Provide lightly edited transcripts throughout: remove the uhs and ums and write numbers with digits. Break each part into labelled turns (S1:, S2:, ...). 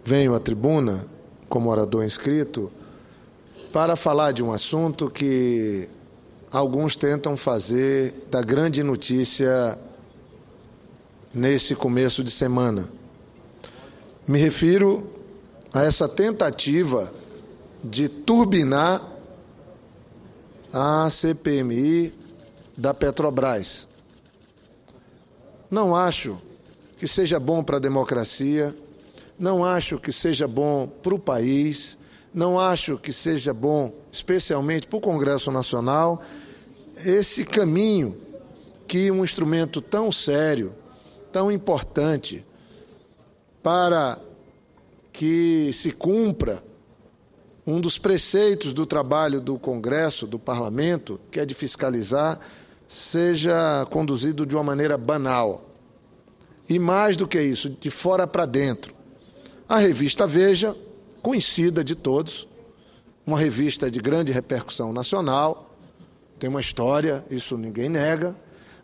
S1: venho à tribuna, como orador inscrito, para falar de um assunto que alguns tentam fazer da grande notícia nesse começo de semana. Me refiro a essa tentativa de turbinar a CPMI da Petrobras. Não acho que seja bom para a democracia, não acho que seja bom para o país, não acho que seja bom, especialmente para o Congresso Nacional, esse caminho que um instrumento tão sério, tão importante, para que se cumpra um dos preceitos do trabalho do Congresso, do Parlamento, que é de fiscalizar, seja conduzido de uma maneira banal. E mais do que isso, de fora para dentro. A revista Veja, conhecida de todos, uma revista de grande repercussão nacional, tem uma história, isso ninguém nega,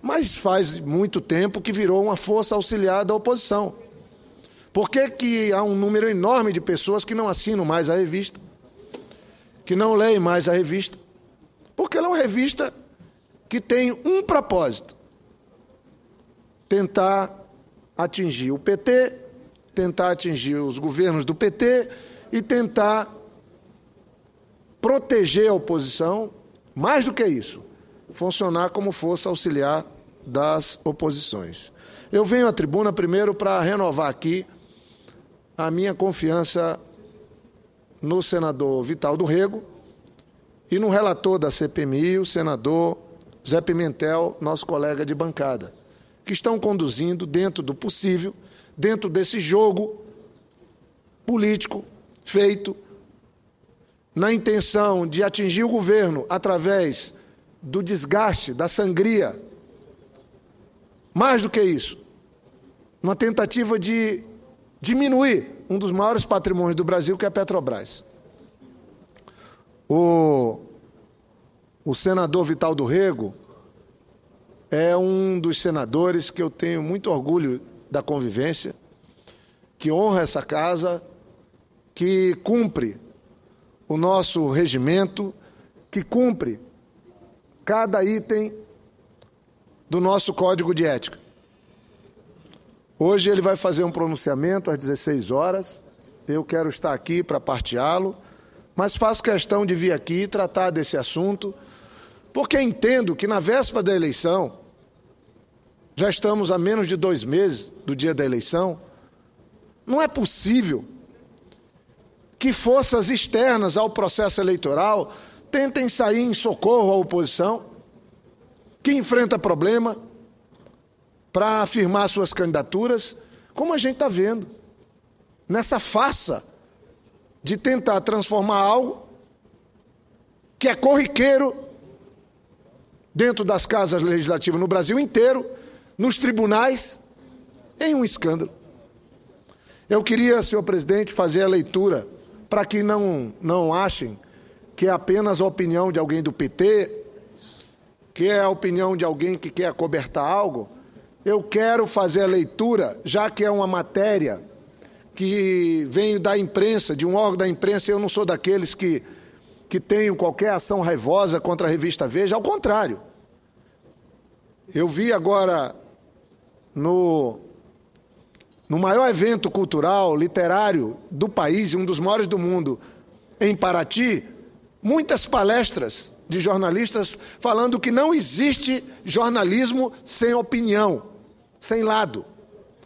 S1: mas faz muito tempo que virou uma força auxiliar da oposição. Por que há um número enorme de pessoas que não assinam mais a revista, que não leem mais a revista? Porque ela é uma revista que tem um propósito: tentar atingir o PT, tentar atingir os governos do PT e tentar proteger a oposição, mais do que isso, funcionar como força auxiliar das oposições. Eu venho à tribuna primeiro para renovar aqui a minha confiança no senador Vital do Rego e no relator da CPMI, o senador Zé Pimentel, nosso colega de bancada, que estão conduzindo, dentro do possível, dentro desse jogo político feito na intenção de atingir o governo através do desgaste, da sangria. Mais do que isso, uma tentativa de diminuir um dos maiores patrimônios do Brasil, que é a Petrobras. O senador Vital do Rego é um dos senadores que eu tenho muito orgulho da convivência, que honra essa casa, que cumpre o nosso regimento, que cumpre cada item do nosso Código de Ética. Hoje ele vai fazer um pronunciamento às 16 horas, eu quero estar aqui para partilhá-lo, mas faço questão de vir aqui e tratar desse assunto, porque entendo que na véspera da eleição, já estamos a menos de 2 meses do dia da eleição, não é possível que forças externas ao processo eleitoral tentem sair em socorro à oposição, que enfrenta problema para afirmar suas candidaturas, como a gente está vendo, nessa farsa de tentar transformar algo que é corriqueiro dentro das casas legislativas no Brasil inteiro, nos tribunais, em um escândalo. Eu queria, senhor presidente, fazer a leitura para que não achem que é apenas a opinião de alguém do PT, que é a opinião de alguém que quer acobertar algo. Eu quero fazer a leitura, já que é uma matéria que vem da imprensa, de um órgão da imprensa. Eu não sou daqueles que tenham qualquer ação raivosa contra a revista Veja, ao contrário. Eu vi agora no maior evento cultural, literário do país, e um dos maiores do mundo, em Paraty, muitas palestras de jornalistas falando que não existe jornalismo sem opinião, sem lado.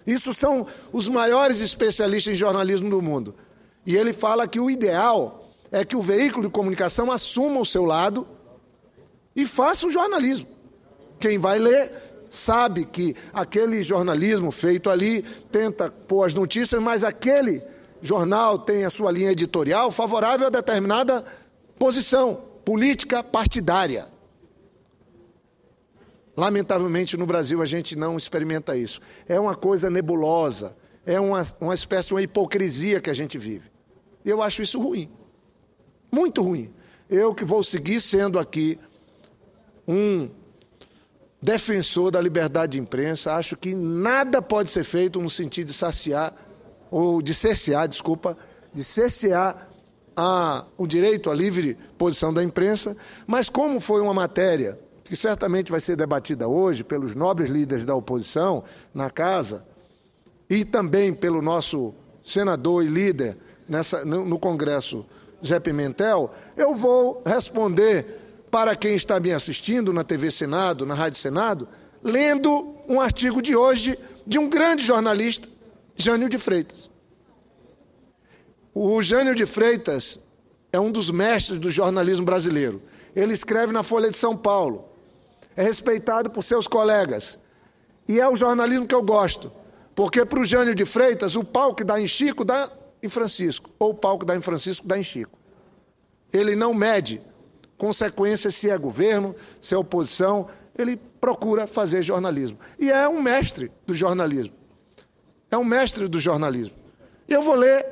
S1: Isso são os maiores especialistas em jornalismo do mundo. E ele fala que o ideal é que o veículo de comunicação assuma o seu lado e faça o jornalismo. Quem vai ler sabe que aquele jornalismo feito ali tenta pôr as notícias, mas aquele jornal tem a sua linha editorial favorável a determinada posição política partidária. Lamentavelmente, no Brasil, a gente não experimenta isso. É uma coisa nebulosa, é uma espécie de uma hipocrisia que a gente vive. E eu acho isso ruim, muito ruim. Eu que vou seguir sendo aqui um defensor da liberdade de imprensa, acho que nada pode ser feito no sentido de saciar ou de cercear, desculpa, de cercear o direito à livre posição da imprensa, mas como foi uma matéria que certamente vai ser debatida hoje pelos nobres líderes da oposição na casa e também pelo nosso senador e líder no Congresso, Zé Pimentel, eu vou responder para quem está me assistindo na TV Senado, na Rádio Senado, lendo um artigo de hoje de um grande jornalista, Jânio de Freitas. O Jânio de Freitas é um dos mestres do jornalismo brasileiro. Ele escreve na Folha de São Paulo, é respeitado por seus colegas. E é o jornalismo que eu gosto, porque para o Jânio de Freitas, o pau que dá em Chico dá em Francisco, ou o pau que dá em Francisco dá em Chico. Ele não mede consequências se é governo, se é oposição, ele procura fazer jornalismo. E é um mestre do jornalismo. É um mestre do jornalismo. Eu vou ler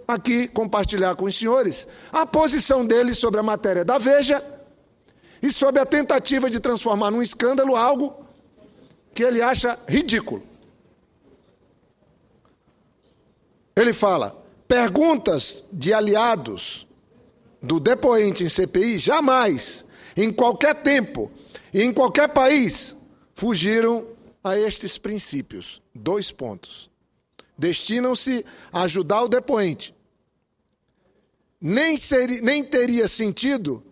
S1: aqui, compartilhar com os senhores, a posição dele sobre a matéria da Veja e sobre a tentativa de transformar num escândalo algo que ele acha ridículo. Ele fala: perguntas de aliados do depoente em CPI jamais, em qualquer tempo e em qualquer país, fugiram a estes princípios. 2 pontos. Destinam-se a ajudar o depoente. Nem teria sentido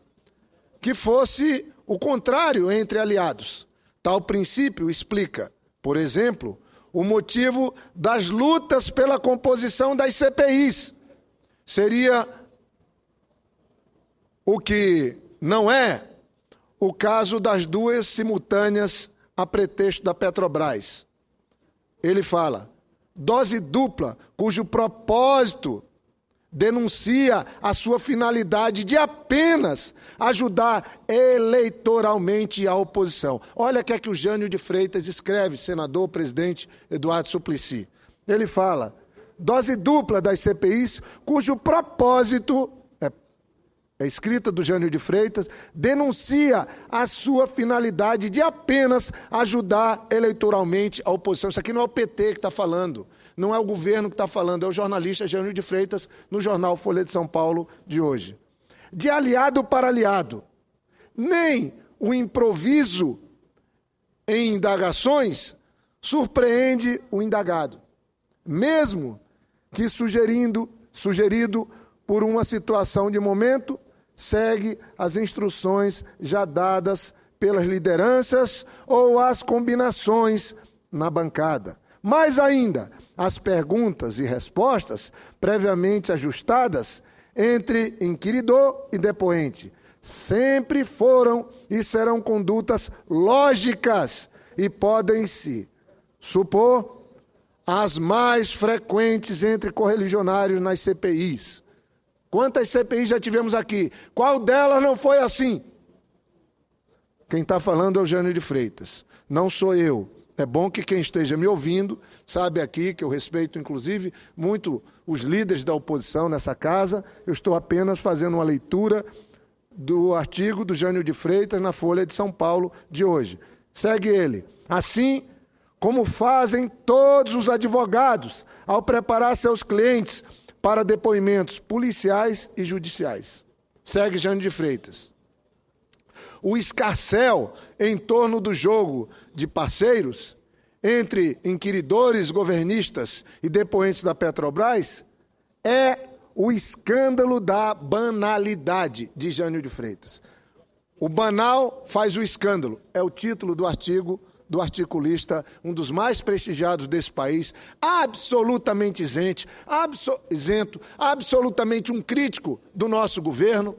S1: que fosse o contrário entre aliados. Tal princípio explica, por exemplo, o motivo das lutas pela composição das CPIs. Seria o que não é o caso das 2 simultâneas a pretexto da Petrobras. Ele fala: dose dupla, cujo propósito denuncia a sua finalidade de apenas ajudar eleitoralmente a oposição. Olha o que é que o Jânio de Freitas escreve, senador, presidente Eduardo Suplicy. Ele fala: dose dupla das CPIs, cujo propósito, é escrita do Jânio de Freitas, denuncia a sua finalidade de apenas ajudar eleitoralmente a oposição. Isso aqui não é o PT que está falando, não é o governo que está falando, é o jornalista Jânio de Freitas no jornal Folha de São Paulo de hoje. De aliado para aliado, nem o improviso em indagações surpreende o indagado, mesmo que sugerido por uma situação de momento, segue as instruções já dadas pelas lideranças ou as combinações na bancada. Mais ainda, as perguntas e respostas previamente ajustadas entre inquiridor e depoente sempre foram e serão condutas lógicas e podem-se supor as mais frequentes entre correligionários nas CPIs. Quantas CPIs já tivemos aqui? Qual delas não foi assim? Quem está falando é o Jânio de Freitas, não sou eu. É bom que quem esteja me ouvindo sabe aqui que eu respeito, inclusive, muito os líderes da oposição nessa casa. Eu estou apenas fazendo uma leitura do artigo do Jânio de Freitas na Folha de São Paulo de hoje. Segue ele. Assim como fazem todos os advogados ao preparar seus clientes para depoimentos policiais e judiciais. Segue Jânio de Freitas. O escarcéu em torno do jogo de parceiros entre inquiridores governistas e depoentes da Petrobras é o escândalo da banalidade, de Jânio de Freitas. O banal faz o escândalo, é o título do artigo do articulista, um dos mais prestigiados desse país, absolutamente isento, absolutamente um crítico do nosso governo,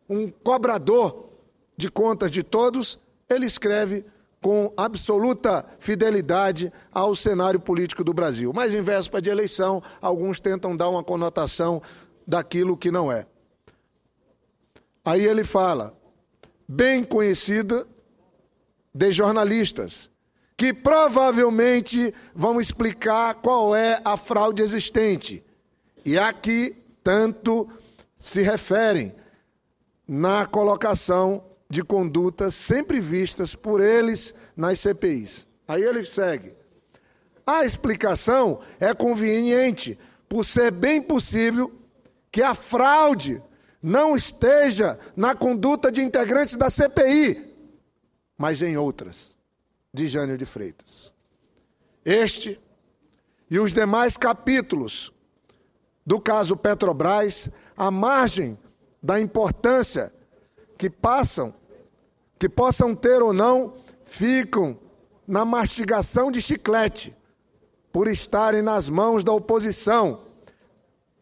S1: um cobrador de contas de todos. Ele escreve com absoluta fidelidade ao cenário político do Brasil. Mas em véspera de eleição, alguns tentam dar uma conotação daquilo que não é. Aí ele fala, bem conhecida de jornalistas, que provavelmente vão explicar qual é a fraude existente. E a que tanto se referem na colocação de condutas sempre vistas por eles nas CPIs. Aí ele segue. A explicação é conveniente, por ser bem possível que a fraude não esteja na conduta de integrantes da CPI, mas em outras, de Jânio de Freitas. Este e os demais capítulos do caso Petrobras, à margem da importância que possam ter ou não, ficam na mastigação de chiclete, por estarem nas mãos da oposição.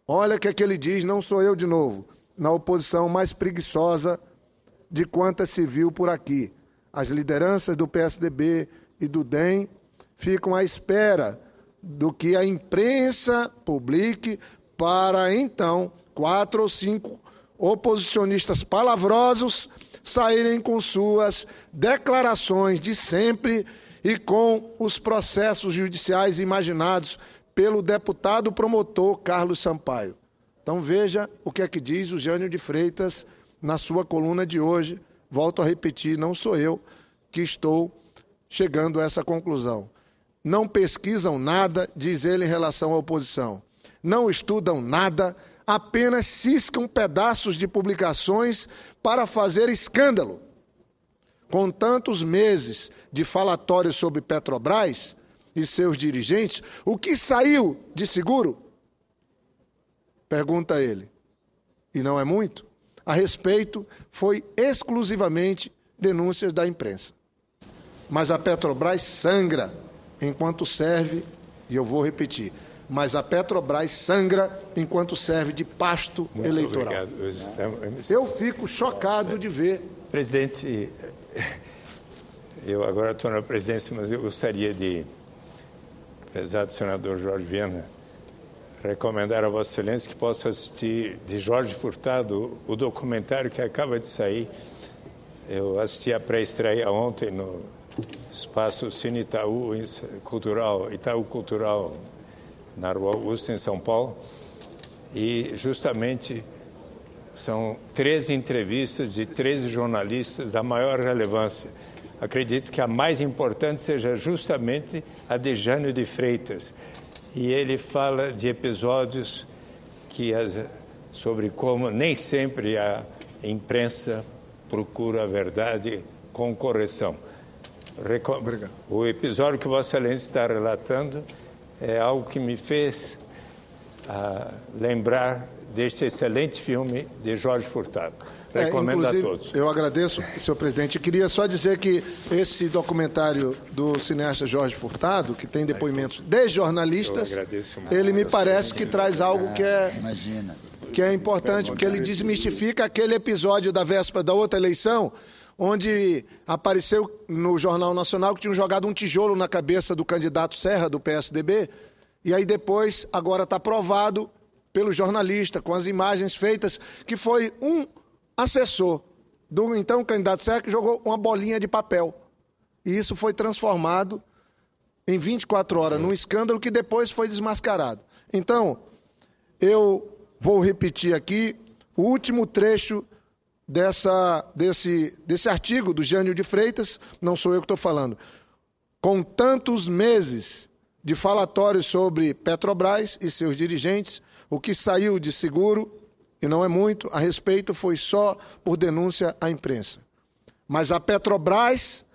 S1: Olha o que ele diz, não sou eu de novo, na oposição mais preguiçosa de quantas se viu por aqui. As lideranças do PSDB e do DEM ficam à espera do que a imprensa publique para, então, 4 ou 5 oposicionistas palavrosos saírem com suas declarações de sempre e com os processos judiciais imaginados pelo deputado promotor Carlos Sampaio. Então veja o que é que diz o Jânio de Freitas na sua coluna de hoje. Volto a repetir, não sou eu que estou chegando a essa conclusão. Não pesquisam nada, diz ele em relação à oposição. Não estudam nada, apenas ciscam pedaços de publicações para fazer escândalo. Com tantos meses de falatório sobre Petrobras e seus dirigentes, o que saiu de seguro? Pergunta ele. E não é muito? A respeito, foi exclusivamente denúncias da imprensa. Mas a Petrobras sangra enquanto serve, e eu vou repetir, mas a Petrobras sangra enquanto serve de pasto eleitoral. Obrigado. Eu fico chocado de ver.
S2: Presidente, eu agora estou na presidência, mas eu gostaria de, prezado senador Jorge Viana, recomendar a Vossa Excelência que possa assistir de Jorge Furtado o documentário que acaba de sair. Eu assisti a pré-estreia ontem no espaço Cine Itaú Cultural, na Rua Augusta, em São Paulo, e justamente são 13 entrevistas de 13 jornalistas da maior relevância. Acredito que a mais importante seja justamente a de Jânio de Freitas, e ele fala de episódios sobre como nem sempre a imprensa procura a verdade com correção.
S1: Obrigado.
S2: O episódio que Vossa Excelência está relatando é algo que me fez lembrar deste excelente filme de Jorge Furtado. Recomendo a todos.
S1: Eu agradeço, senhor presidente. Eu queria só dizer que esse documentário do cineasta Jorge Furtado, que tem depoimentos de jornalistas, ele me parece que traz algo que é importante, porque ele desmistifica aquele episódio da véspera da outra eleição, onde apareceu no Jornal Nacional que tinham jogado um tijolo na cabeça do candidato Serra, do PSDB, e aí depois, agora está provado pelo jornalista, com as imagens feitas, que foi um assessor do então candidato Serra que jogou uma bolinha de papel. E isso foi transformado em 24 horas num escândalo que depois foi desmascarado. Então, eu vou repetir aqui o último trecho desse artigo do Jânio de Freitas, não sou eu que estou falando. Com tantos meses de falatórios sobre Petrobras e seus dirigentes, o que saiu de seguro, e não é muito, a respeito foi só por denúncia à imprensa. Mas a Petrobras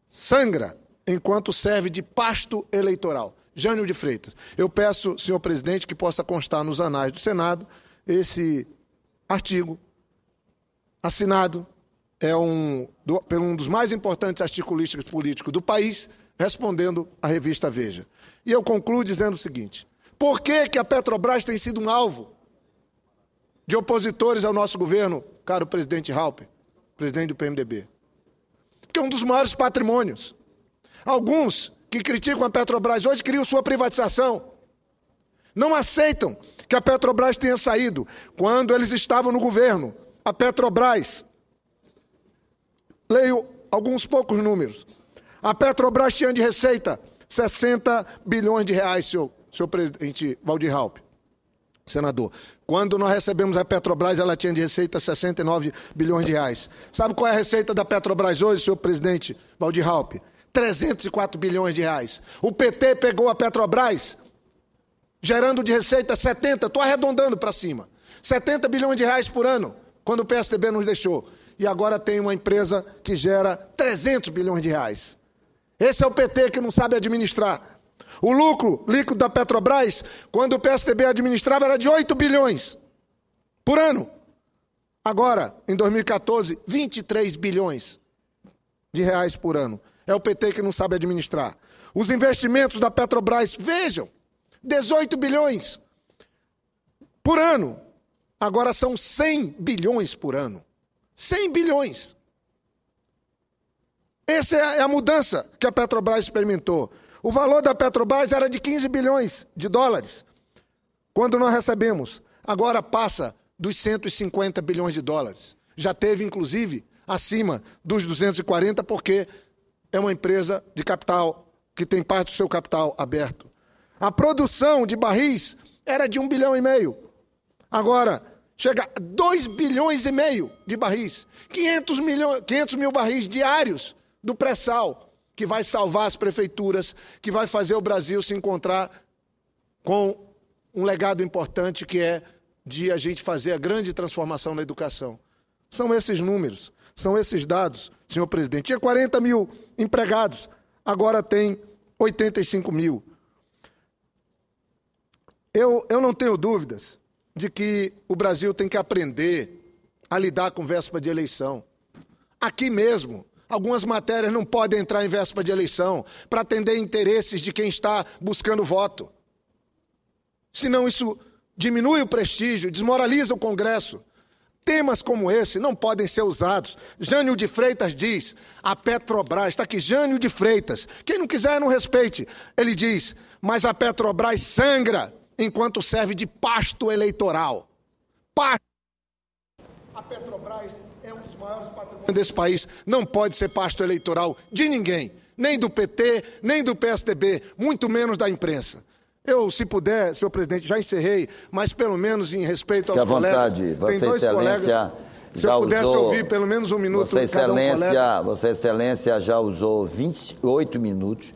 S1: sangra enquanto serve de pasto eleitoral. Jânio de Freitas. Eu peço, senhor presidente, que possa constar nos anais do Senado esse artigo assinado por um dos mais importantes articulistas políticos do país, respondendo à revista Veja. E eu concluo dizendo o seguinte: por que a Petrobras tem sido um alvo de opositores ao nosso governo, caro presidente Halper, presidente do PMDB? Porque é um dos maiores patrimônios. Alguns que criticam a Petrobras hoje criam sua privatização. Não aceitam que a Petrobras tenha saído. Quando eles estavam no governo, a Petrobras, leio alguns poucos números, a Petrobras tinha de receita 60 bilhões de reais, senhor presidente Valdir Halper, senador. Quando nós recebemos a Petrobras, ela tinha de receita 69 bilhões de reais. Sabe qual é a receita da Petrobras hoje, senhor presidente Valdir Halper? 304 bilhões de reais. O PT pegou a Petrobras, gerando de receita 70, estou arredondando para cima, 70 bilhões de reais por ano, quando o PSDB nos deixou. E agora tem uma empresa que gera 300 bilhões de reais. Esse é o PT que não sabe administrar. O lucro líquido da Petrobras, quando o PSDB administrava, era de 8 bilhões por ano. Agora, em 2014, 23 bilhões de reais por ano. É o PT que não sabe administrar. Os investimentos da Petrobras, vejam, 18 bilhões por ano. Agora são 100 bilhões por ano. 100 bilhões. Essa é a mudança que a Petrobras experimentou. O valor da Petrobras era de 15 bilhões de dólares quando nós recebemos. Agora passa dos 150 bilhões de dólares. Já teve, inclusive, acima dos 240, porque é uma empresa de capital que tem parte do seu capital aberto. A produção de barris era de 1,5 bilhão. Agora chega a 2,5 bilhões de barris. 500 mil barris diários do pré-sal, que vai salvar as prefeituras, que vai fazer o Brasil se encontrar com um legado importante, que é de a gente fazer a grande transformação na educação. São esses números, são esses dados, senhor presidente. Tinha 40 mil empregados, agora tem 85 mil. Eu não tenho dúvidas de que o Brasil tem que aprender a lidar com véspera de eleição. Aqui mesmo, algumas matérias não podem entrar em véspera de eleição para atender interesses de quem está buscando voto. Senão isso diminui o prestígio, desmoraliza o Congresso. Temas como esse não podem ser usados. Jânio de Freitas diz, a Petrobras, está aqui, Jânio de Freitas, quem não quiser não respeite. Ele diz, mas a Petrobras sangra enquanto serve de pasto eleitoral. Pasto. A Petrobras é um dos maiores patrimônios desse país. Não pode ser pasto eleitoral de ninguém, nem do PT, nem do PSDB, muito menos da imprensa. Eu, se puder, senhor presidente, já encerrei, mas pelo menos em respeito aos colegas. Fique à vontade,
S3: Vossa Excelência.
S1: Se eu pudesse ouvir pelo menos um minuto cada um colega.
S3: Vossa Excelência já usou 28 minutos,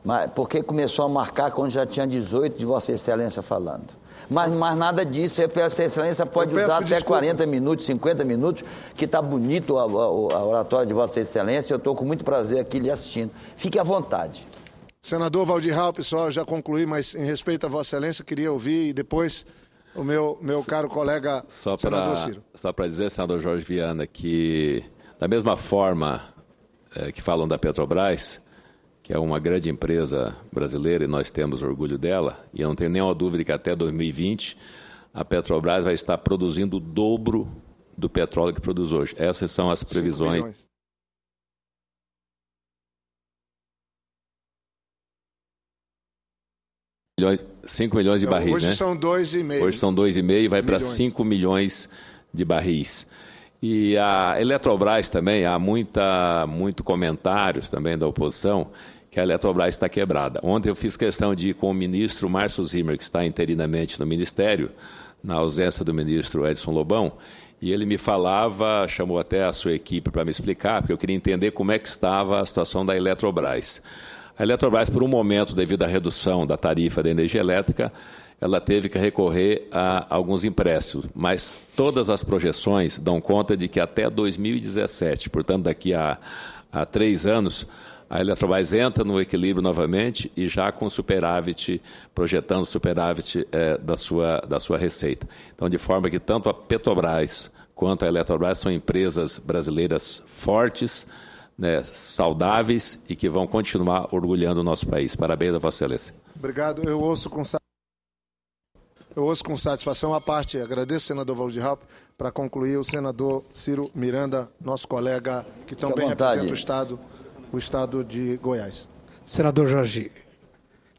S3: mas porque começou a marcar quando já tinha 18 de Vossa Excelência falando. Mas nada disso, Vossa Excelência pode usar até 40 minutos, 50 minutos, que está bonito a oratória de Vossa Excelência, eu estou com muito prazer aqui lhe assistindo. Fique à vontade.
S1: Senador Valdir Raupp, pessoal, já concluí, mas em respeito a Vossa Excelência, queria ouvir e depois o meu caro colega, senador Ciro.
S4: Só para dizer, senador Jorge Viana, que da mesma forma que falam da Petrobras, que é uma grande empresa brasileira e nós temos orgulho dela, e eu não tenho nenhuma dúvida que até 2020 a Petrobras vai estar produzindo o dobro do petróleo que produz hoje. Essas são as previsões. 5 milhões de barris,
S1: hoje, né? São 2,5.
S4: Hoje são 2,5 e vai para 5 milhões de barris. E a Eletrobras também, há muito comentários também da oposição que a Eletrobras está quebrada. Ontem eu fiz questão de ir com o ministro Márcio Zimmer, que está interinamente no Ministério, na ausência do ministro Edson Lobão, e ele me falava, chamou até a sua equipe para me explicar, porque eu queria entender como é que estava a situação da Eletrobras. A Eletrobras, por um momento, devido à redução da tarifa da energia elétrica, ela teve que recorrer a alguns empréstimos, mas todas as projeções dão conta de que até 2017, portanto daqui a 3 anos, a Eletrobras entra no equilíbrio novamente e já com superávit, projetando superávit da sua receita. Então, de forma que tanto a Petrobras quanto a Eletrobras são empresas brasileiras fortes, né, saudáveis e que vão continuar orgulhando o nosso país. Parabéns a Vossa Excelência.
S1: Obrigado. Eu ouço com satisfação a parte. Agradeço, senador Valdir Raupp. Para concluir, o senador Ciro Miranda, nosso colega que também representa o estado de Goiás.
S5: Senador Jorge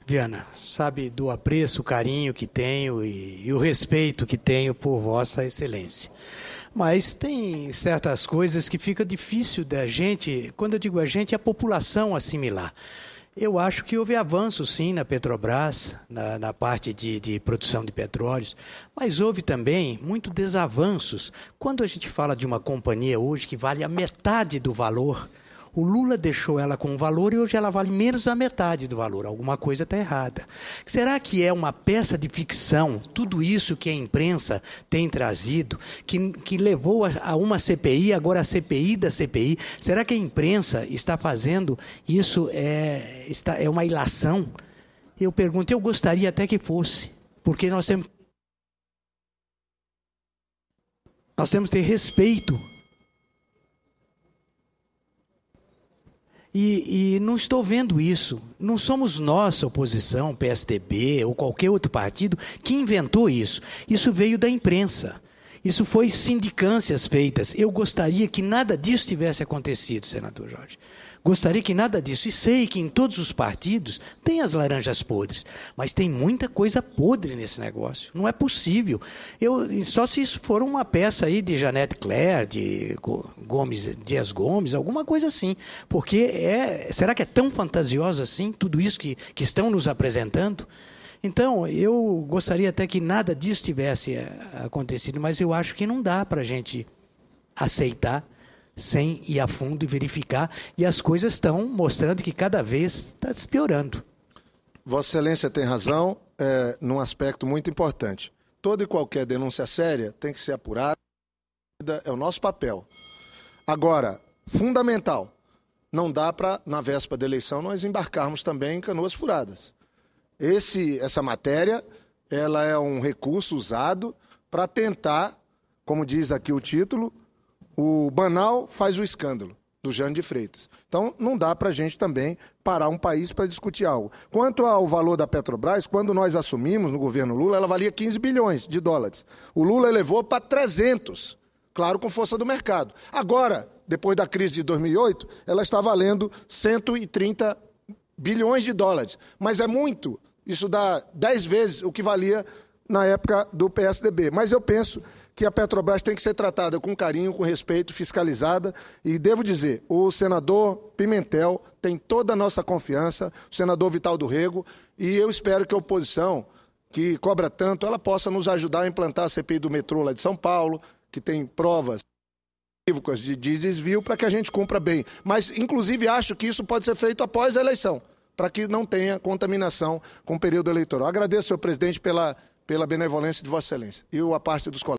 S5: Viana, sabe do apreço, o carinho que tenho e o respeito que tenho por Vossa Excelência. Mas tem certas coisas que fica difícil da gente, quando eu digo a gente, a população assimilar. Eu acho que houve avanço, sim, na Petrobras, na parte de produção de petróleos, mas houve também muito desavanços. Quando a gente fala de uma companhia hoje que vale a metade do valor O Lula deixou ela com um valor e hoje ela vale menos da metade do valor. Alguma coisa está errada. Será que é uma peça de ficção, tudo isso que a imprensa tem trazido, que levou a uma CPI, agora a CPI da CPI? Será que a imprensa está fazendo isso, é uma ilação? Eu pergunto, eu gostaria até que fosse, porque nós temos que ter respeito. E não estou vendo isso. Não somos nós, oposição, PSDB ou qualquer outro partido, que inventou isso. Isso veio da imprensa. Isso foi sindicâncias feitas. Eu gostaria que nada disso tivesse acontecido, senador Jorge. Gostaria que nada disso. E sei que em todos os partidos tem as laranjas podres, mas tem muita coisa podre nesse negócio. Não é possível. Só se isso for uma peça aí de Janete Claire, de Dias Gomes, alguma coisa assim. Porque será que é tão fantasioso assim, tudo isso que estão nos apresentando? Então, eu gostaria até que nada disso tivesse acontecido, mas eu acho que não dá para a gente aceitar sem ir a fundo e verificar, e as coisas estão mostrando que cada vez está se piorando.
S1: Vossa Excelência tem razão num aspecto muito importante. Toda e qualquer denúncia séria tem que ser apurada, é o nosso papel. Agora, fundamental, não dá para, na véspera da eleição, nós embarcarmos também em canoas furadas. Essa matéria, ela é um recurso usado para tentar, como diz aqui o título, o banal faz o escândalo, do Jânio de Freitas. Então, não dá para a gente também parar um país para discutir algo. Quanto ao valor da Petrobras, quando nós assumimos no governo Lula, ela valia 15 bilhões de dólares. O Lula elevou para 300, claro, com força do mercado. Agora, depois da crise de 2008, ela está valendo 130 bilhões de dólares. Mas é muito. Isso dá 10 vezes o que valia na época do PSDB. Mas eu penso que a Petrobras tem que ser tratada com carinho, com respeito, fiscalizada. E devo dizer, o senador Pimentel tem toda a nossa confiança, o senador Vital do Rego, e eu espero que a oposição, que cobra tanto, ela possa nos ajudar a implantar a CPI do metrô lá de São Paulo, que tem provas de desvio, para que a gente cumpra bem. Mas, inclusive, acho que isso pode ser feito após a eleição, para que não tenha contaminação com o período eleitoral. Agradeço, senhor presidente, pela benevolência de Vossa Excelência e a parte dos colegas.